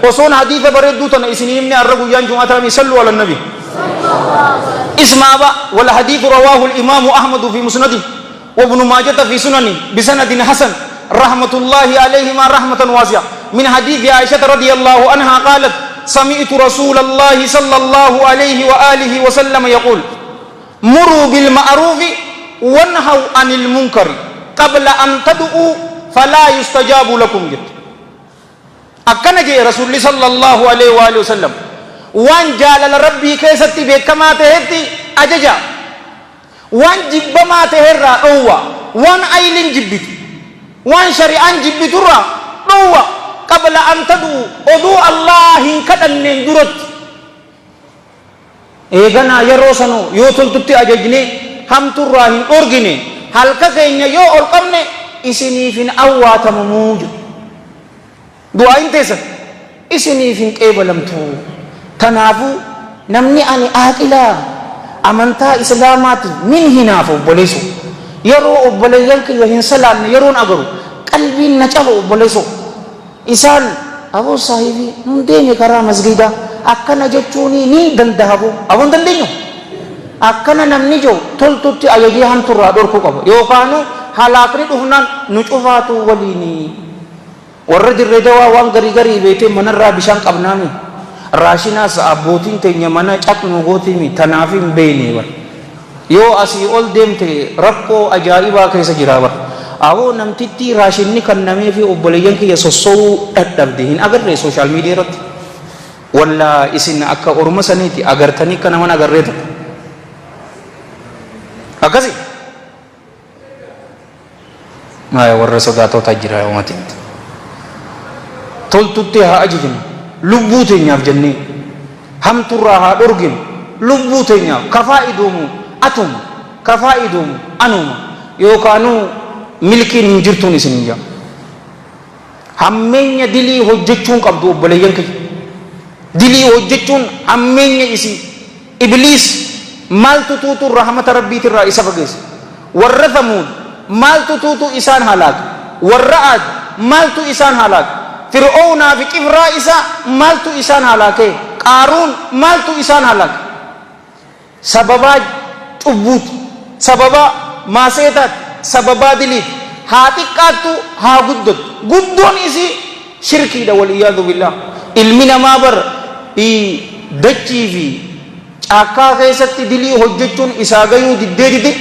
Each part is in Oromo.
وصون حديث بردوتنا إسنين الرجل ينجم أترمي صلوا على النبي اسمع والحديث رواه الإمام أحمد في مسنده وابن ماجة في سننه بسند حسن رحمة الله عليهما رحمة واسعة من حديث عائشة رضي الله عنها قالت سمعت رسول الله صلى الله عليه وآله وسلم يقول مروا بالمعروف وانهوا عن المنكر قبل أن تدعوا فلا يستجاب لكم جد أكنا جي رسول الله صلى الله عليه وآله وسلم وان جالل ربي كيستي بكما تهتي أججا وان جب ما تهرى أوى وان أيلين جبت وان شريعان جبت را أوى قبل أن تدعوا أدعو الله كدن درت إيغانا يروسنو يوتل تبتي أججني هم تراهن أرغني halka keenya yoo ol qabne isiniifin awwaatamu muuju du'aayin teessan isiniifin qeebalamtu tanaafu namni ani aaqilaa amantaa islaamaati min hinaafu obboleessu yeroo obboleeyyan kiyya hin salaanne yeroon agaru qalbiin na caba obboleessu isaan aboo saahibii nun deeme karaa masgiida akkana jechuuni ni dandahabu aboon dandeenyu akkana namni jo toltutti ayajii hanturraa dhorkuu qaba yookaanu halaakni dhufnaan nu cufaatu waliini warra dirree dawaa waan garii garii beetee manarraa bishaan qabnaami raashinaas abbootiin teenya mana caqnu gootiimi tanaaf hin beekne bar yoo asii ol deemte rakkoo ajaa'ibaa keessa jira bar awoo namtitti raashinni kannamee fi obboleeyyan kiyya sossowuu dadhabde hin agarree sooshaal miidiyaa irratti walla isin akka orma saniiti agartanii akka naman agarreeta akkasi warra sodaatota jira uumatitti toltutti haa ajajinu lubbuu teenyaaf jennee hamturraa haa dhorginu lubbuu teenyaaf kafaa'iduumu atuma kafaa'iduumu anuma yookaanuu milkiin hin jirtuun isin hin jaa hammeenya dilii hojjechuun qabdu obboleeyyan kiyya dilii hojjechuun hammeenya isii ibliis maaltu tuutu rahmata rabbiitirraa isa fageesse warra Thamuud maaltu tuutu isaan halaaka warra Aad maaltu isaan halaaka Fir'oonaa fi qibraa isaa maaltu isaan halaake Qaaruun maaltu isaan halaake sababaa cubbuuti sababaa maaseetaati sababaa diliiti haa xiqqaattu haa guddatu guddoon isii shirkiidha waliyyaadu billah ilmi namaa bar dachii fi caakkaa keessatti dilii hojjechuun isaa gayuu diddee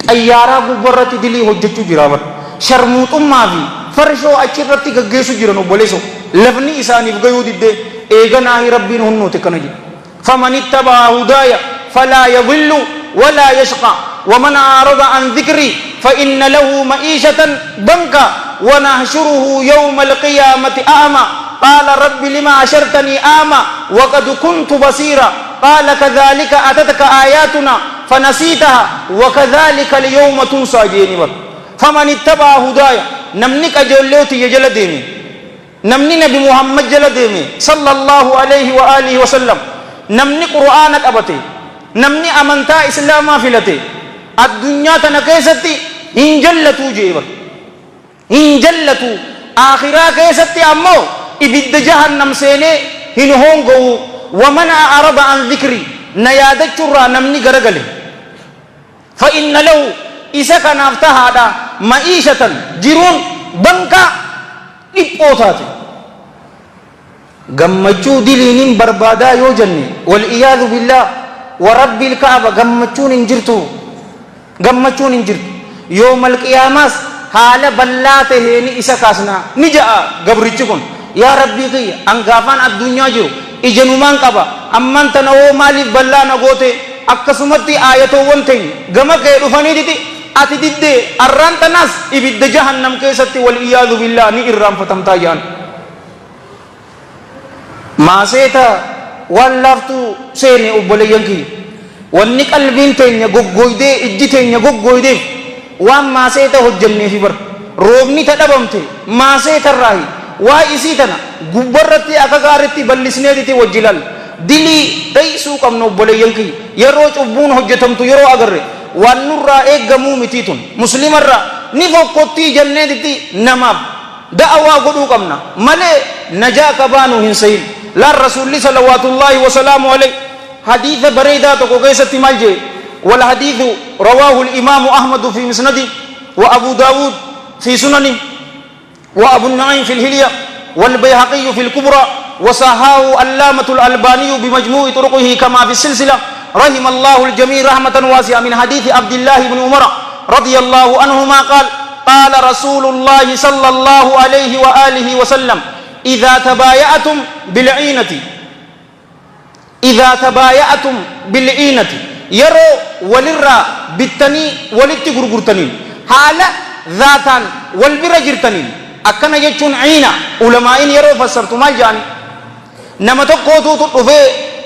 xayyaaraa gubbarratti dilii hojjechuu jira bar sharmuuxummaa fi farshoo achirratti gaggeessu jiran obboleesso lafni isaaniif gayuu diddee eeganaahi rabbiin hunnuuti kana jedhe faman ittabaa hudaaya falaa yadillu walaa yashqa ومن أعرض عن ذكري فإن له معيشة ضنكا ونحشره يوم القيامة أعمى قال رب لما حشرتني أعمى وقد كنت بصيرا قال كذلك أتتك آياتنا فنسيتها وكذلك اليوم تنسى جينبر فمن اتبع هدايا نمنك جلوتي يجل ديمي نمني نبي محمد جل ديمي صلى الله عليه وآله وسلم نمني قرآنك أبتي نمني أمنتا إسلاما فلتي الدنيا تنكيستي إن جلتو جيبر إن جلتو آخرا كيستي أمو إبد جهنم سيني هن هونغو ومن أعرض عن ذكري نيادت شرا نمني غرغلي فإن له إسكا نفتها دا معيشة جرون بنكا إبوتاتي غمجو دلين بربادا يو جنة والإياذ بالله ورب الكعبة غمجون انجرتو gammachuun hin jirtu yoomal qiyaamaas haala bal'aa taheen isa kaasna ni ja'a gabrichi kun yaa rabbii kiyya angaafaan addunyaa jiru ijanumaan qaba amman tana oo maaliif bal'aa na goote akkasumatti aayatoowwan teenya gama kee dhufanii diti ati diddee arraan tanaas ibidda jahannam keessatti wal iyyaadhu billaa ni irraanfatamtaa jaan maaseeta waan laaftuu seene obboleeyyan kiyya wanni qalbiin teenya goggoydee ijji teenya goggoydee waan maaseeta hojjenneefi bar roobni ta dhabamte maaseetarraahi waa isii tana gubbarratti akka gaaritti bal'isneetiti wajjilal dilii dheeysuu qabna obboleeyyan kiyya yeroo cubbuun hojjetamtu yeroo agarre waan nurraa eeggamuu mitii tun muslimarraa ni fokkottii jenneetitti namaaf da'awaa godhuu qabna malee نجا كبانو هنسين لا الرسول صلوات الله وسلامه عليه حديث بريدة تقوكيسة مالجي والحديث رواه الإمام أحمد في مسنده وأبو داود في سننه وأبو النعيم في الهلية والبيهقي في الكبرى وصححه علامة الألباني بمجموع طرقه كما في السلسلة رحم الله الجميع رحمة واسعة من حديث عبد الله بن عمر رضي الله عنهما قال قال رسول الله صلى الله عليه وآله وسلم إذا تبايعتم بالعينة يرو وللرا بالتني وللتغرغرتنين حال ذاتان والبر جرتنين أكنا يجون عينا علماء يرو فسرت مال جاني نما تقوتو تطفي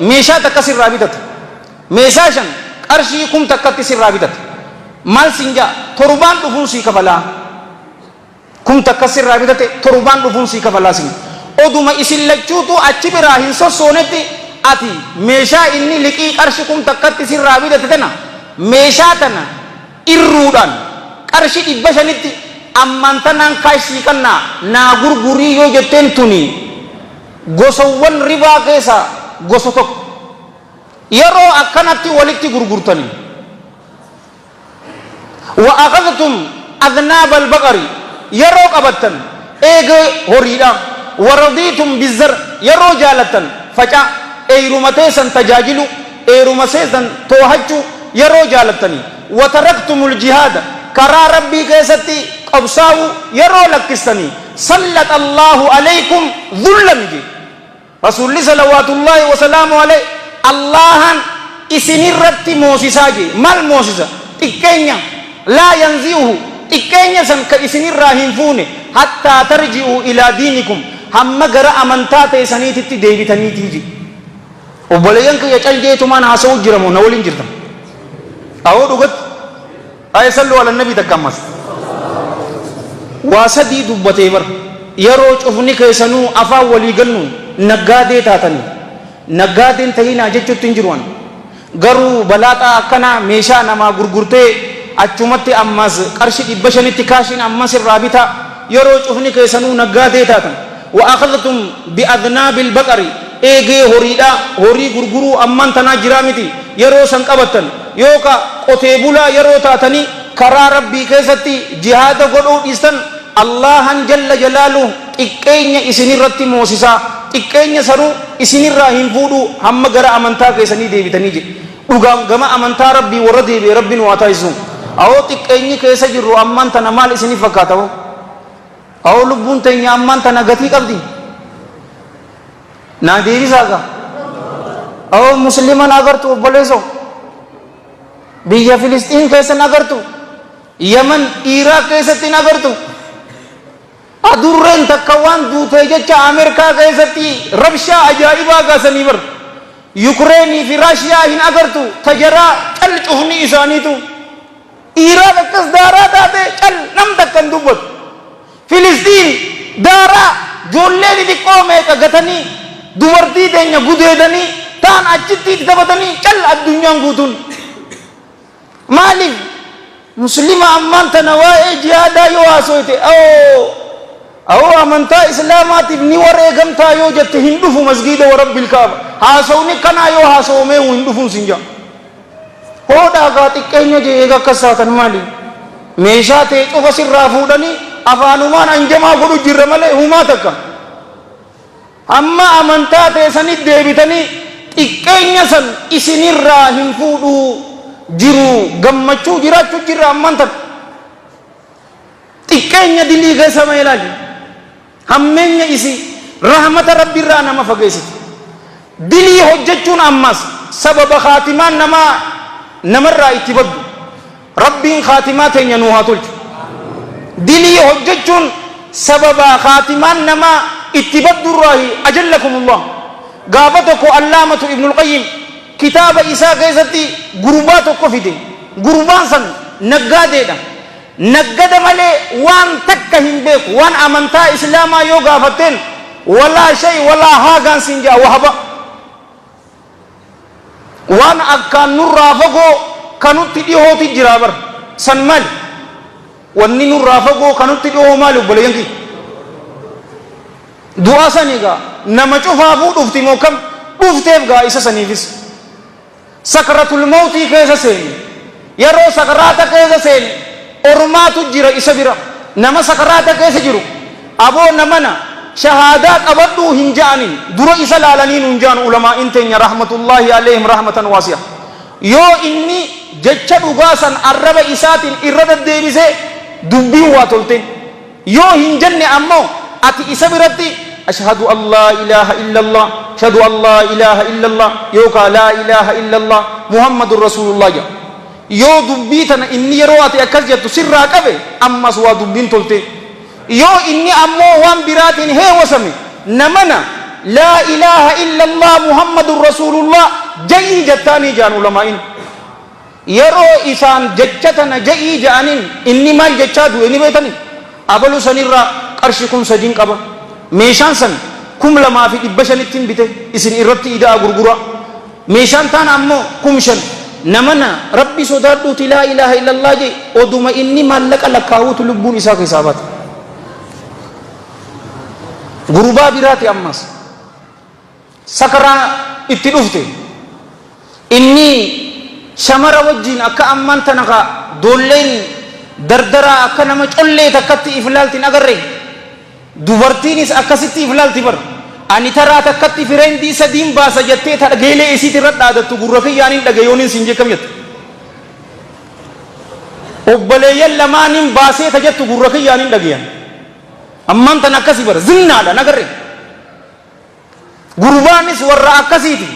ميشا تكسر رابطة ميشاشن أرشيكم تكتسر رابطة مال سنجا تربان دفون سيكا بلا كم تكسر رابطة تربان دفون سيكا بلا سنجا oduma isin lachuutu achi biraa hin sossoonetti ati meeshaa inni liqii qarshi kum takkatti sirraa bidate tana meeshaa tana irruudhaan qarshi 500tti amman tanaan kaashii kannaa naa gurgurii yoo jetteen tuni gosawwan ribaa keessa gosa tokko yeroo akkanatti walitti gurgurtanii wa akhadhtum adnaab al-baqari yeroo qabattan eega horiidhaan ورضيتم بالزر يرو جالة فجأة ايرمتيسا تجاجلوا ايرمسيسا توهجوا يرو جالتني وتركتم الجهاد كرا ربي كيستي قبصاو يرو لكستني صلت الله عليكم ذلا جي رسول الله صلوات الله وسلامه عليه الله اسني رت موسسا جي مال موسسا تكينيا لا ينزيه تكينيا سن كاسني راهين فوني حتى ترجعوا الى دينكم hamma gara amantaa ta'e saniititti deebitaniitii ji obboleeyyan kiyya caljeetumaan haasa'uu jiramoo na waliin jirtan awoo dhugatti ay sallu ala nabi takkammas waa sadii dubbatee bar yeroo cufni keessanuu afaan walii gannuun naggaadee taatanii naggaadeen ta'inaa jechuutti hin jiruwan garuu balaaxaa akkanaa meeshaa namaa gurgurtee achumatti ammas qarshi 500tti kaashiin ammas irraa bitaa yeroo cufni keessanuu naggaadee taatan وأخذتم بأذناب البقر إيجي هريدا هري غرغرو أمان تنا جرامتي يرو سنقبتن يوكا قتيبولا يرو تاتني كرا ربي كيستي جهاد قدو إستن الله جل جلاله إكيني إسني رتي موسيسا إكيني سرو إسني راهين فودو هم غرا أمانتا كيسني ديبي تنيجي وغام غما أمانتا ربي وردي بربي نواتايزون أو إكيني كيسا جرو أمان تنا مال إسني فكاتو أو لبون تيني أمان تنغتي قبدي نا ديري ساقا أو مسلمان أغرتو بلسو بيا فلسطين كيسا نغرتو يمن إيراق كيسا تنغرتو أدورين تكوان دوتي جاچا أمريكا كيسا تي ربشا أجائبا كيسا نيبر يوكريني في راشيا هن أغرتو تجرا چل چهني إسانيتو إيراق كس دارا تاتي چل نم تکن دوبت فلسطين دارا جولي دي قومي كغتني دوردي دنيا غديدني تان اچتي تبتني چل الدنيا غوتون مالك مسلم امان تنواي جهادا يو اسويتي او امنتا اسلامات ابن ورغمتا يو جت هندو مسجد ورب الكعبه هاسوني كنا يو هاسومي هندو سنجا هودا غاتي كينيا جيغا كساتن مالك ميشاتي اوفسر رافودني afaanumaan anjamaa godhu jirra malee humaa takka amma amantaa teessanit deebitanii xiqqeenya san isinirraa hin fuudhuu jiru gammachuu jiraachuu jirra amman takka xiqqeenya dilii keessa ma ilaali hammeenya isi rahmata rabbiirraa nama fageessiti dilii hojjechuun ammas sababa khaatimaan namarraa itti baddu rabbiin khaatimaa teenya nuu haa tolchu دلي هجتون سبب خاتمان نما اتباد الراهي أجلكم الله قابتكو علامة ابن القيم كتاب إساء قيزتي قرباتكو في دين قربان سن نقادة نقاد ملي وان تكهن بيك وان أمنتا إسلاما يو قافتين ولا شيء ولا هاغان سنجا وحبا وان أكان نور رافقو كانو تديهو تجرابر سنمال wanni nurraa fagoo kanutti dhihoo maali obboleeyyanki du'a saniga nama cufaafuu dhufti moo kam dhufteef gaa isa saniifis sakaratul mawtii keessa seeni yeroo sakaraata keessa seeni ormaatu jira isa bira nama sakaraata keessa jiru aboo namana shahaadaa qabadhuu hin ja'anin dura isa laalaniin hin ja'an ulamaa inteenya rahmatullahi alayhim rahmatan waasi'a yoo inni jecha dhugaasan arraba isaatiin irra deddeebisee dubbiin waa tolte yoo hin jenne ammoo ati isa biratti ashhadu an laa ilaaha illallah ashhadu an laa ilaaha illallah yookaan laa ilaaha illallah muhammadun rasulullah jedha yoo dubbii tana inni yeroo ati akkas jettu sirraa qabe ammas waa dubbiin tolte yoo inni ammoo waan biraatiin heewasame namana laa ilaaha illallah muhammadun rasulullah ja'ii jettaanii jaan ulamaa'in yeroo isaan jecha tana ja'ii ja'aniin inni maal jechaa du'e ni beekani abalu sanirraa qarshi 3,000 qaba meeshaan san 2,500 bite isin irratti idaa gurgura meeshaan taan ammoo 5,000 namana rabbi sodaadhuuti laa ilaaha illallah je oduma inni maallaqa lakkaawutu lubbuun isaa keessaa baate gurbaa biraati ammas sakaraa itti dhufte inni shamara wajjiin akka ammaan tana ka doolleen dardaraa akka nama collee takkatti iflaaltiin agarre dubartiinis akkasitti iflaalti bar ani taraa takkatti fireendii sadiin baasa jettee ta dhageelee isiit irra dhaadattu gurra kiyyaaniin dhagayooniin siin jekkam jette obboleeyyan lamaaniin baasee ta jettu gurra kiyyaaniin dhagayan ammaan tan akkasi bar zinnaadha nagarre gurbaanis warra akkasiiti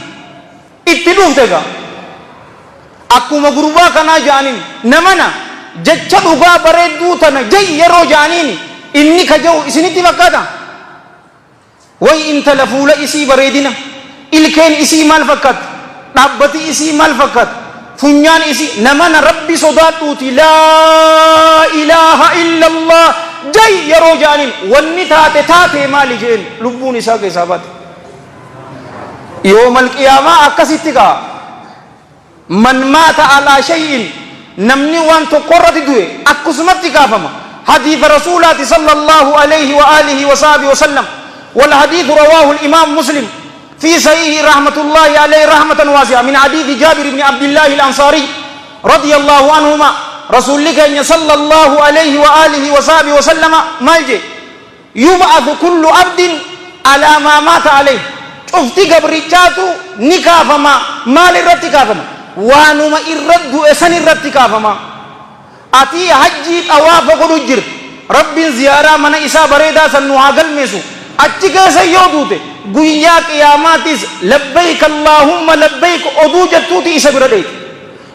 itti dhufte gaa akkuma gurbaa kanaa ja'aniin namana jecha dhugaa bareedduu tana jay yeroo ja'aniin inni ka ja'u isinitti fakkaata way intala fuula isii bareedina ilkeen isii maal fakkaata dhaabbati isii maal fakkaata funyaan isii namana rabbi sodaadhuuti laa ilaaha illallah jay yeroo ja'aniin wanni taate maali jeen lubbuun isaa keessaa baate yoomal qiyaamaa akkasitti kaa man maata alaa shay'in namni waan tokkorratti du'e akkasumatti kaafama حديث رسولات صلى الله عليه وآله وصحبه وسلم والحديث رواه الإمام مسلم في صحيح رحمة الله عليه رحمة واسعة من حديث جابر بن عبد الله الأنصاري رضي الله عنهما رسول الله صلى الله عليه وآله وصحبه وسلم مالجي يبعث كل عبد على ما مات عليه شفتي قبريتاتو نكافما مال الرتكافما وانما الرد اسن الرتكافما ati hajji tawaafa godhu jir rabbiin ziyaaraa mana isaa bareedaa san nu haa galmeessu achi keessa yoo duute guyyaa qiyaamaatis labbayk allaahumma labbayk oduu jettuuti isa bira dheeyte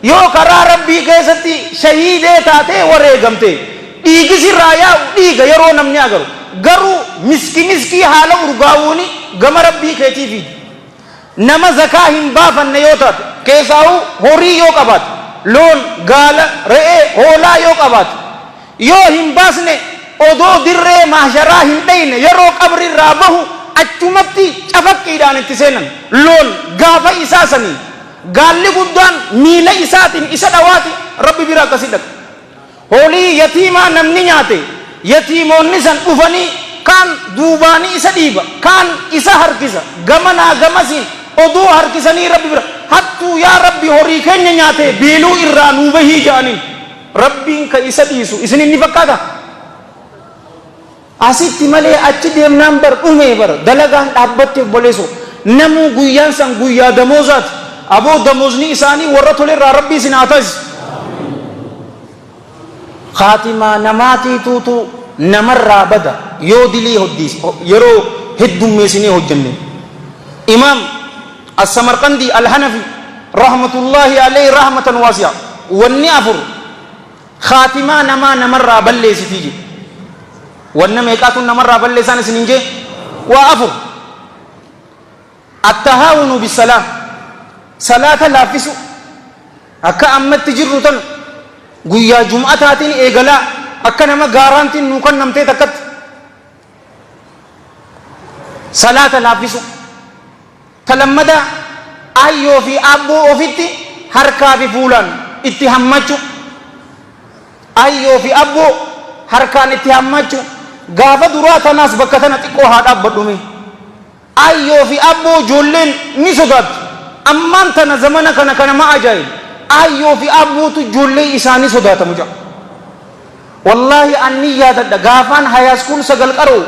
yoo karaa rabbii keessatti shahiidee taatee wareegamte dhiigisirraa yaa'u dhiiga yeroo namni agaru garuu miskii haala urgaawuuni gama rabbii keetii fiidi nama zakaa hin baafanne yoo taate keessaa'u horii yoo qabaate loon gaala re'ee hoolaa yoo qabaate yoo hin baasne odoo dirree mahsharaa hin dhayne yeroo qabrirraa bahu achumatti cafaqqiidhaan itti seenan loon gaafa isaa sanii gaalli guddaan miila isaatiin isa dhawaati rabbi bira akkasi dhaqa hoolii yatiimaa namni nyaate yatiimoonni san dhufanii kaan duubaanii isa dhiiba kaan isa harkisa gamanaa gamasiin oduu harkisanii rabbi bira hattuu yaa rabbi horii keenya nyaate beeluu irraa nuu bahii ja'aniin rabbiin ka isa dhiisu isin inni fakkaata asitti malee achi deemnaan bar dhumee bar dalagaan dhaabbatte boleessu namuu guyyaan san guyyaa damoozaati aboo damozni isaanii warra tolerraa rabbii isin haa taasisu khaatimaa namaatiituutu namarraa bada yoo dilii hoddiis yeroo heddummeessinee hojjenne imaam السمرقندي الحنفي رحمة الله عليه رحمة واسعة والنافر خاتمة نمر بلّي ستيجي والنميكات نمر بلّي سنة سنينجي وأفر التهاون بالسلام صلاة لافسو أكا أمت تجرتن قويا جمعة تاتين إيقلا أكا نما غارانتين نوكن نمتي تكت صلاة لافسو تلمدا أيو في أبو أوفيتي harkaa fi fuulaan itti hammachu ayyoo fi abboo harkaan itti hammachu gaafa duraa tanaas bakka tana xiqqoo haa dhaabbadhume ayyoo fi abboo ijoolleen ni sodaatu ammaan tana zamana kana ma ajaa'ib ayyoo fi abbootu ijoollee isaanii sodaatamu jira wallahi anni yaadadha gaafaan hayaaskuul sagal qaroo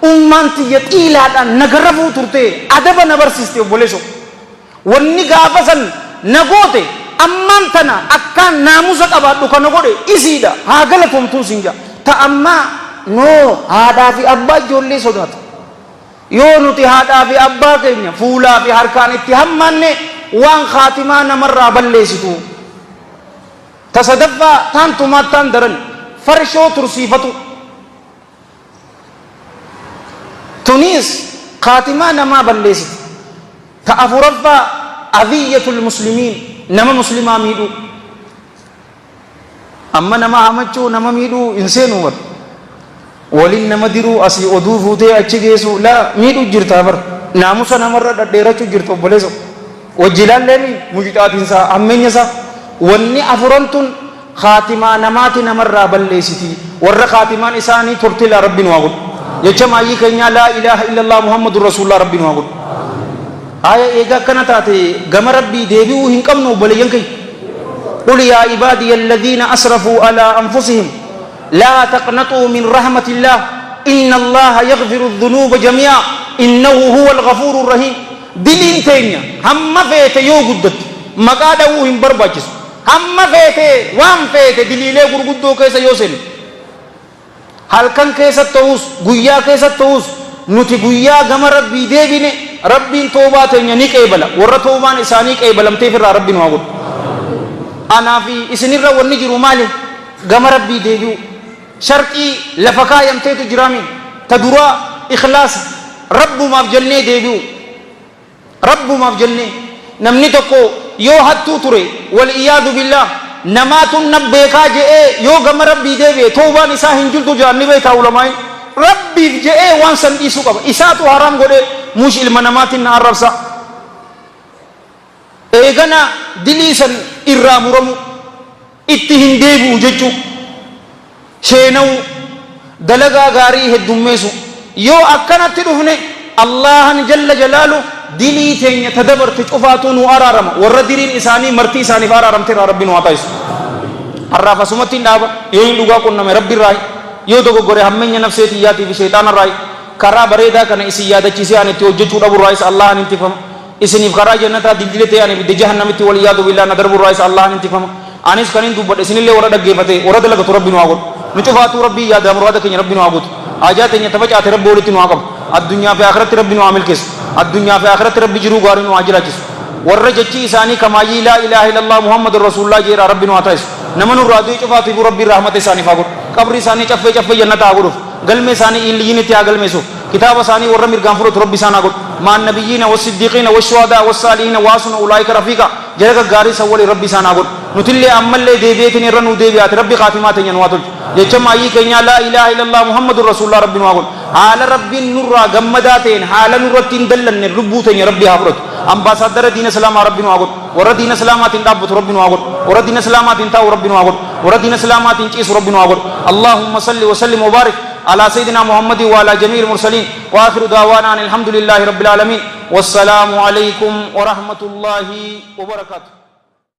ummaan tiyya xiilaadhaan nagarrafuu turte adaba na barsiiste obboleeso wanni gaafa san na goote ammaan tana akkaan naamusa qabaadhu kana godhe isiidha haa galatoomtuun sin jira ta ammaa noo haadhaa fi abbaa ijoollee sodaata yoo nuti haadhaa fi abbaa keenya fuulaa fi harkaan itti hammanne waan khaatimaa namarraa balleessitu ta sadaffaa taantumaattaan daran farshoo tursiifatu tunis khaatimaa namaa balleessiti ta afuraffaa adiyyatul muslimiin nama muslimaa miidhuu amma nama hamachuu nama miidhuu hin seenuu bar waliin nama diruu asii oduu fuutee achi geessu laa miidhuu jirtaa bar naamusa namarra dhadheerachuu jirtu obboleessa wajjilaalleen mujixaatiinsaa ammeenyasaa wanni afurantun khaatimaa namaati namarraa balleessiti warra khaatimaan isaanii turtila rabbiin waa godhu jecha maayyii keenyaa laa ilaaha illallah muhammadun rasuulullah rabbiin waa godhu aya eega akkana taate gama rabbii deebi'uu hin qabnu obboleeyyan kay qul yaa ibaadiya alladhiina asrafuu alaa anfusihim laa taqnaxuu min rahmatillah inna allaha yaghfiru dhunuuba jamii'a innahu huwa alghafuuru rahiim diliin teenya hamma feete yoo guddatti maqaa dha'uu hin barbaachisu hamma feete waan feete diliilee gurguddoo keessa yoo seenne halkan keessa ta'us guyyaa keessa ta'us nuti guyyaa gama rabbii deebine rabbiin toobaa teenya ni qeebala warra toobaan isaanii qeebalamteef irraa rabbiin waa godhu anaa fi isinirra wanni jiru maali gama rabbii deebi'u sharqii lafa kaayamteetu jiraamin ta duraa ikhlaas rabbumaaf jennee deebi'u rabbumaaf jennee namni tokko yoo hattuu ture wal iyaadu billah namaatun nabbeekaa je'ee yoo gama rabbii deebi'e toobaan isaa hin jirtu jaanni beekaa ulamaayin rabbiif je'ee waan san dhiisuu qaba isaatu haraam godhee mush ilma namaatiin na arrabsa eegana dilii san irraa muramu itti hin deebi'u jechuu sheenawu dalagaa gaarii heddummeessu yoo akkanatti dhufne allahan jalla jalaalu dilii teenya tadabarte cufaatuu nu araarama warra diriin isaanii martii isaaniif araaramte irraa rabbiin waa taasisu harraaf asumatti hin dhaaba yoo hin dhugaa qunname rabbi irraa yoo dogoggore hammeenya nafseetiyyaatii fi sheexaana irraa karaa bareedaa kana isin yaadachiisee ani itti hojjechuu dhabu irraa isa allahan intifama isiniif karaa jannataa dildile ta'e ani ibidda jahannamitti wal iyaadu billaa na darbu irraa isa allahan intifama anis kan hin dubbadhe isinillee warra dhaggeeffate warra dalagatu rabbiin waa godhu nu cufaatuu rabbii yaada muraada keenya rabbiin waa guutu ajaa teenya tafacaate rabbi walitti nu haa qabu addunyaa fi akhiratti rabbi nu haa milkeessu addunyaa fi akhiratti rabbi jiruu gaarii nu haa jiraachisu warra jechi isaanii kamaayyii laa ilaaha illallah muhammadun rasuulullah jeera rabbi nu haa taasisu nama nurraa du'e cufaatiif rabbii rahmata isaaniif haa godhu qabri isaanii caffee jannata haa godhuuf galmee isaanii illiyyinitti haa galmeessuuf kitaaba isaanii warra mirgaan fudhatu rabbi isaan haa godhu maan nabiyyiina wasiddiqiina washuhadaa wassaalihiina waasuna ulaa'ika rafiiqa jala gaggaarii san waliin rabbi isaan haa godhu nutillee ammallee deebi'eetiin irra nu deebi'aate rabbi khaatimaa teenya nu haa tolchu jecha maayyii keenyaa laa ilaaha illallah muhammadun rasuulullah rabbi nu haa godhu haala rabbiin nurraa gammadaa ta'een haala nurratti hin dallanne lubbuu teenya rabbi haa fudhatu ambaasaadara diina islaamaa rabbi nu haa godhu warra diina islaamaatiin dhaabbatu rabbi nu haa godhu warra diina islaamaatiin taa'u rabbi nu haa godhu warra diina islaamaatiin ciisu rabbi nu haa godhu allahumma salli wa sallim wa baarik على سيدنا محمد وعلى جميع المرسلين وآخر دعوانا أن الحمد لله رب العالمين والسلام عليكم ورحمة الله وبركاته.